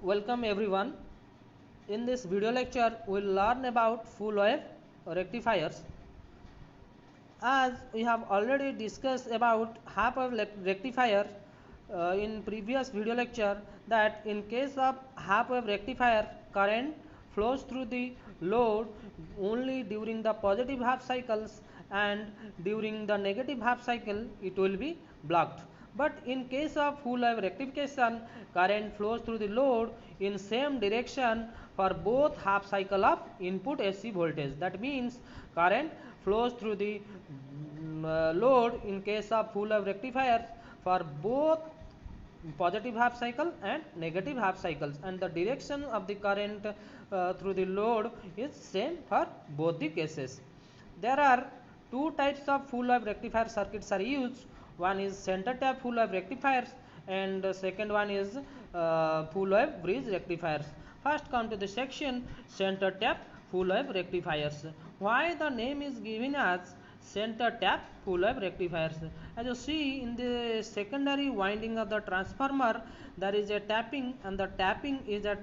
Welcome everyone. In this video lecture, we will learn about full wave rectifiers. As we have already discussed about half wave rectifier in previous video lecture, that in case of half wave rectifier, current flows through the load only during the positive half cycles, and during the negative half cycle it will be blocked. But in case of full wave rectification, current flows through the load in same direction for both half cycle of input AC voltage. That means current flows through the load in case of full wave rectifiers for both positive half cycle and negative half cycles, and the direction of the current through the load is same for both the cases. There are two types of full wave rectifier circuits are used. One is center tap full wave rectifiers, and the second one is full wave bridge rectifiers. First come to the section center tap full wave rectifiers. Why the name is given as center tap full wave rectifiers? As you see in the secondary winding of the transformer, there is a tapping, and the tapping is at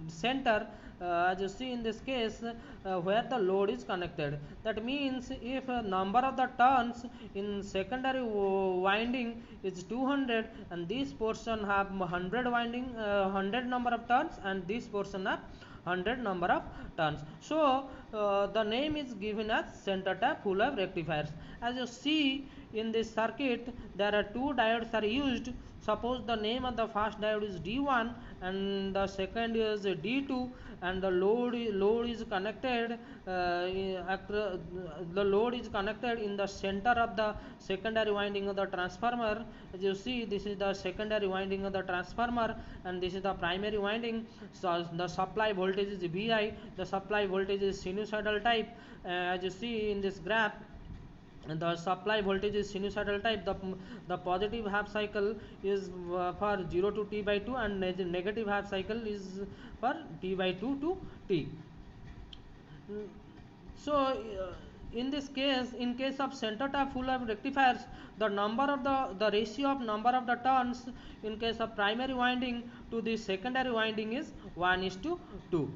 center. As you see in this case, where the load is connected. That means if number of the turns in secondary winding is 200, and this portion have 100 winding 100 number of turns, and this portion have 100 number of turns. So the name is given as center tap full wave rectifiers. As you see in this circuit, there are two diodes are used. Suppose the name of the first diode is D1 and the second is D2, and the load is connected the load is connected in the center of the secondary winding of the transformer. As you see, this is the secondary winding of the transformer, and this is the primary winding. So the supply voltage is VI, the supply voltage is sinusoidal type. As you see in this graph, the supply voltage is sinusoidal type. The positive half cycle is for 0 to T by 2, and negative half cycle is for T by 2 to T. So in this case, in case of center tap full wave rectifiers, the number of the ratio of number of the turns in case of primary winding to the secondary winding is 1:2.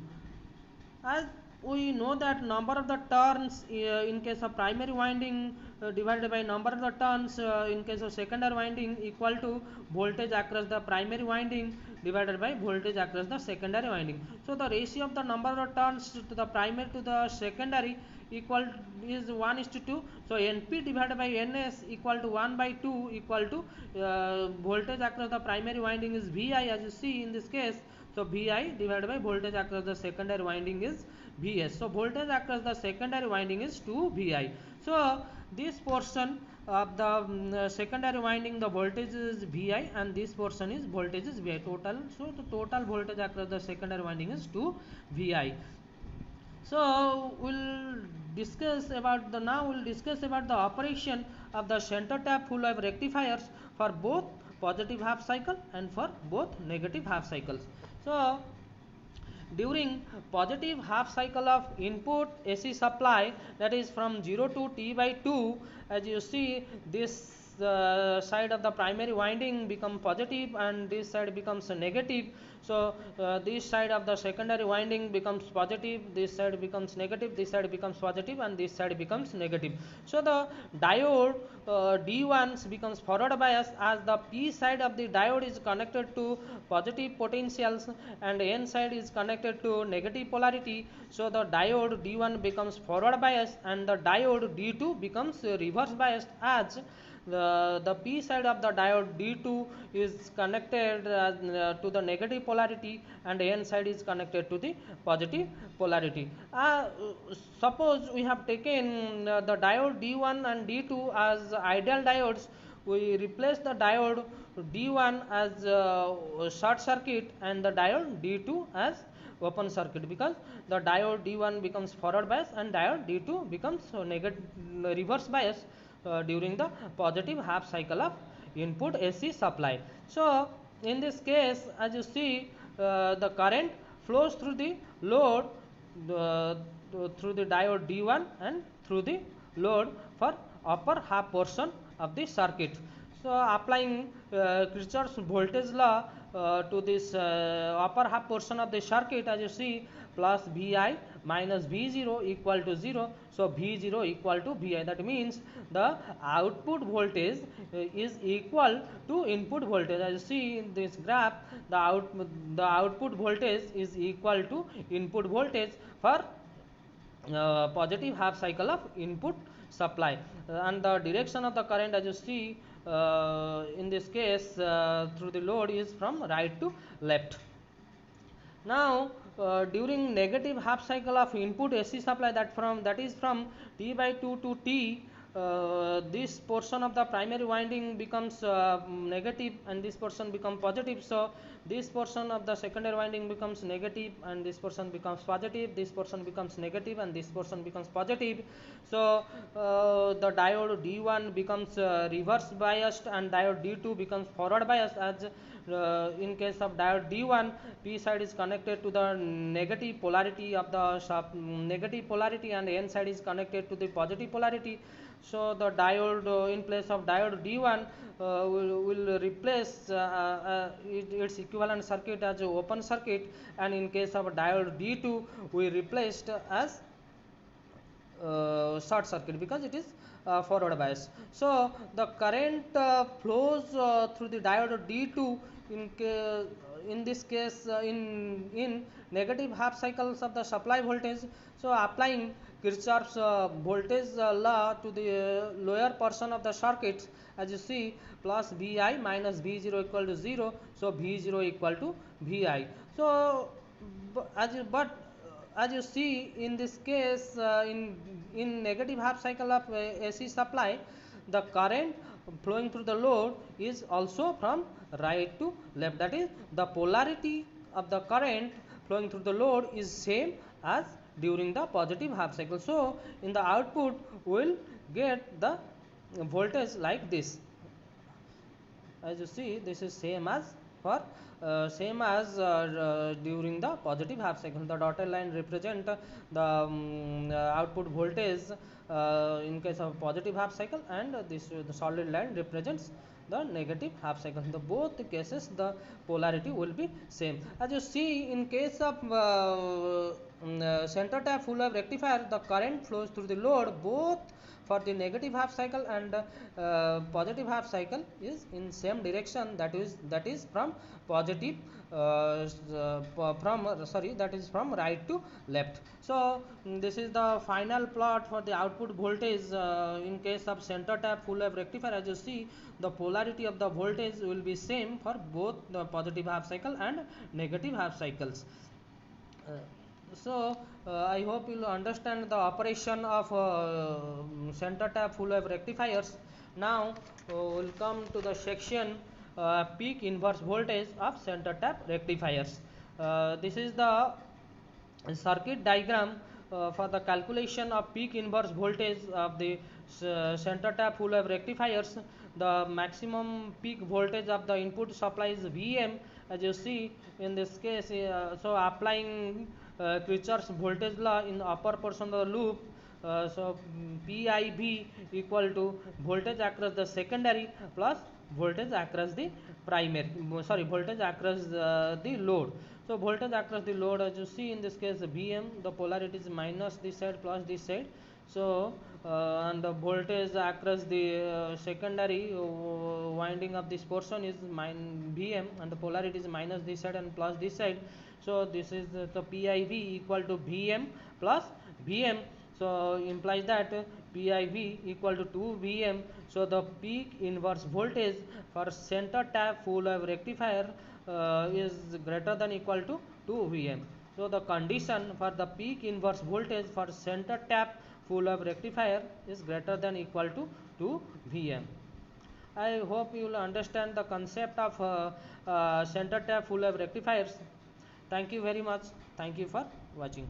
As we know that number of the turns in case of primary winding divided by number of the turns in case of secondary winding equal to voltage across the primary winding divided by voltage across the secondary winding. So the ratio of the number of the turns to the primary to the secondary equal is 1:2. So NP divided by NS equal to 1 by 2 equal to voltage across the primary winding is VI, as you see in this case. So VI divided by voltage across the secondary winding is Vs. So voltage across the secondary winding is 2 Vi. So this portion of the secondary winding, the voltage is Vi, and this portion is voltage is Vi total. So the total voltage across the secondary winding is 2 Vi. So we'll discuss about the operation of the center tap full wave rectifiers for both positive half cycle and for both negative half cycles. So during positive half cycle of input AC supply, that is from 0 to T by 2, as you see, this side of the primary winding become positive and this side becomes negative. So this side of the secondary winding becomes positive, this side becomes negative, this side becomes positive, and this side becomes negative. So the diode D1 becomes forward bias, as the P side of the diode is connected to positive potentials and N side is connected to negative polarity. So the diode D1 becomes forward bias and the diode D2 becomes reverse biased, as the P side of the diode D2 is connected to the negative polarity and N side is connected to the positive polarity. Suppose we have taken the diode D1 and D2 as ideal diodes. We replace the diode D1 as short circuit and the diode D2 as open circuit, because the diode D1 becomes forward bias and diode D2 becomes reverse bias during the positive half cycle of input AC supply. So in this case, as you see, the current flows through the load through the diode D1 and through the load for upper half portion of the circuit. So applying Kirchhoff's voltage law, to this upper half portion of the circuit, as you see, plus Vi minus V0 equal to 0. So V0 equal to Vi. That means the output voltage is equal to input voltage. As you see in this graph, the output voltage is equal to input voltage for positive half cycle of input supply, and the direction of the current, as you see in this case through the load, is from right to left. Now during negative half cycle of input AC supply, that is from T by 2 to T, this portion of the primary winding becomes negative and this portion becomes positive. So this portion of the secondary winding becomes negative and this portion becomes positive, this portion becomes negative and this portion becomes positive. So the diode D1 becomes reverse biased and diode D2 becomes forward biased. As in case of diode D1, P side is connected to the negative polarity of the negative polarity and N side is connected to the positive polarity. So the diode in place of diode D1 will replace its equivalent circuit as an open circuit, and in case of diode D2 we replaced as short circuit because it is forward bias. So the current flows through the diode D2 in this case in negative half cycles of the supply voltage. So applying Kirchhoff's voltage law to the lower portion of the circuits, as you see, plus Vi minus V0 equal to 0. So V0 equal to Vi. So as you see in this case in negative half cycle of AC supply, the current flowing through the load is also from right to left. That is, the polarity of the current flowing through the load is same as during the positive half cycle. So in the output we will get the voltage like this. As you see, this is same as for during the positive half cycle. The dotted line represent the output voltage in case of positive half cycle, and the solid line represents the negative half cycle. In the both cases the polarity will be same. As you see in case of center tap full wave rectifier, the current flows through the load both for the negative half cycle and positive half cycle is in same direction, that is from positive that is from right to left. So this is the final plot for the output voltage in case of center tap full wave rectifier. As you see, the polarity of the voltage will be same for both the positive half cycle and negative half cycles. I hope you will understand the operation of center tap full wave rectifiers. Now we'll come to the section peak inverse voltage of center tap rectifiers. This is the circuit diagram for the calculation of peak inverse voltage of the center tap full wave rectifiers. The maximum peak voltage of the input supply is Vm, as you see in this case. So applying Kirchhoff's voltage law in the upper portion of the loop, so PIV equal to voltage across the secondary plus voltage across the primary, voltage across the load. So voltage across the load, as you see in this case, Vm, the polarity is minus this side plus this side. So and the voltage across the secondary winding of this portion is Vm, and the polarity is minus this side and plus this side. So this is the PIV equal to Vm plus Vm. So implies that PIV equal to 2 Vm. So the peak inverse voltage for center tap full wave rectifier is greater than equal to 2 Vm. So the condition for the peak inverse voltage for center tap full wave rectifier is greater than equal to 2 Vm. I hope you will understand the concept of center tap full wave rectifiers. Thank you very much. Thank you for watching.